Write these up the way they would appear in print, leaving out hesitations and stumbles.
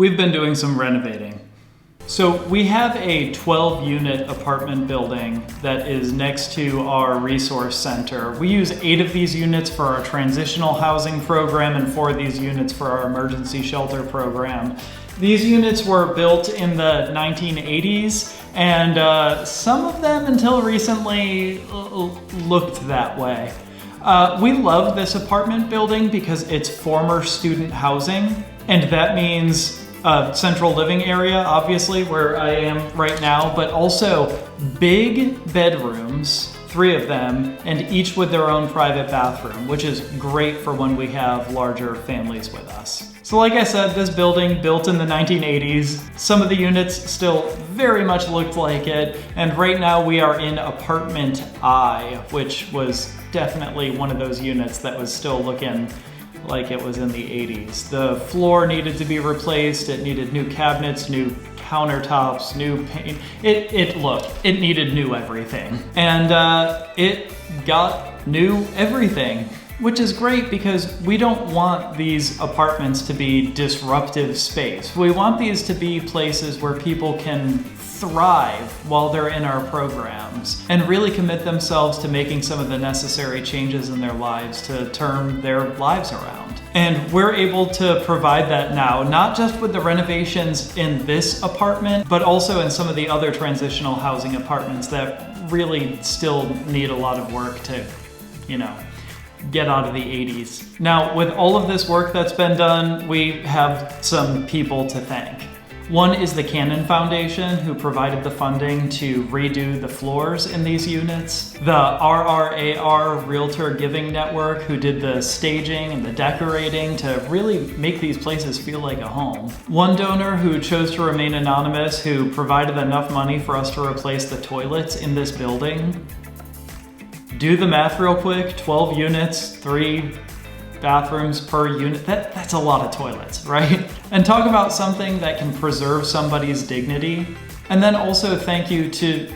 We've been doing some renovating. So we have a 12-unit apartment building that is next to our resource center. We use 8 of these units for our transitional housing program and 4 of these units for our emergency shelter program. These units were built in the 1980s, and some of them until recently looked that way. We love this apartment building because it's former student housing, and that means central living area, obviously, where I am right now, but also big bedrooms, 3 of them, and each with their own private bathroom, which is great for when we have larger families with us. So like I said, this building, built in the 1980s, some of the units still very much looked like it, and right now we are in apartment I, which was definitely one of those units that was still looking like it was in the 80s. The floor needed to be replaced, it needed new cabinets, new countertops, new paint. It needed new everything. And it got new everything, which is great because we don't want these apartments to be disruptive space. We want these to be places where people can thrive while they're in our programs and really commit themselves to making some of the necessary changes in their lives to turn their lives around. And we're able to provide that now, not just with the renovations in this apartment, but also in some of the other transitional housing apartments that really still need a lot of work to, get out of the 80s. Now, with all of this work that's been done, we have some people to thank. One is the Cannon Foundation, who provided the funding to redo the floors in these units. The RRAR Realtor Giving Network, who did the staging and the decorating to really make these places feel like a home. One donor who chose to remain anonymous, who provided enough money for us to replace the toilets in this building. Do the math real quick, 12 units, 3 bathrooms per unit, that's a lot of toilets, right? And talk about something that can preserve somebody's dignity. And then also thank you to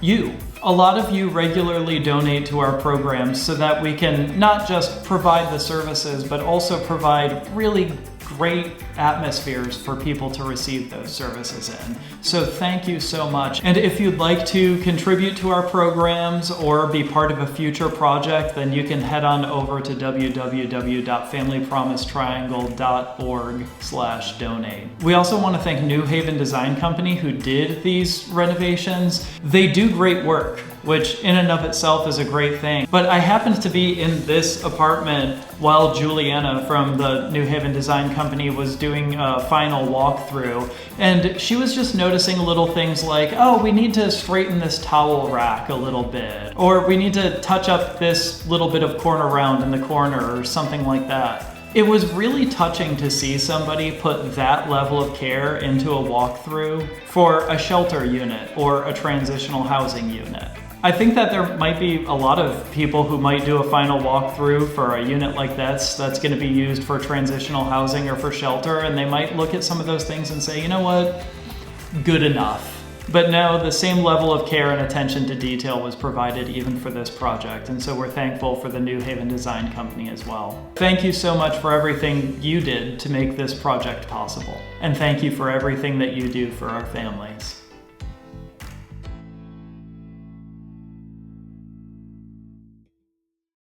you. A lot of you regularly donate to our programs so that we can not just provide the services, but also provide really great atmospheres for people to receive those services in. So thank you so much. And if you'd like to contribute to our programs or be part of a future project, then you can head on over to www.familypromisetriangle.org/donate. We also want to thank New Haven Design Company, who did these renovations. They do great work, which in and of itself is a great thing. But I happened to be in this apartment while Juliana from the New Haven Design Company was doing a final walkthrough, and she was just noticing little things like, oh, we need to straighten this towel rack a little bit, or we need to touch up this little bit of corner round in the corner, or something like that. It was really touching to see somebody put that level of care into a walkthrough for a shelter unit or a transitional housing unit. I think that there might be a lot of people who might do a final walkthrough for a unit like this that's going to be used for transitional housing or for shelter, and they might look at some of those things and say, you know what, good enough. But no, the same level of care and attention to detail was provided even for this project, and so we're thankful for the New Haven Design Company as well. Thank you so much for everything you did to make this project possible, and thank you for everything that you do for our families.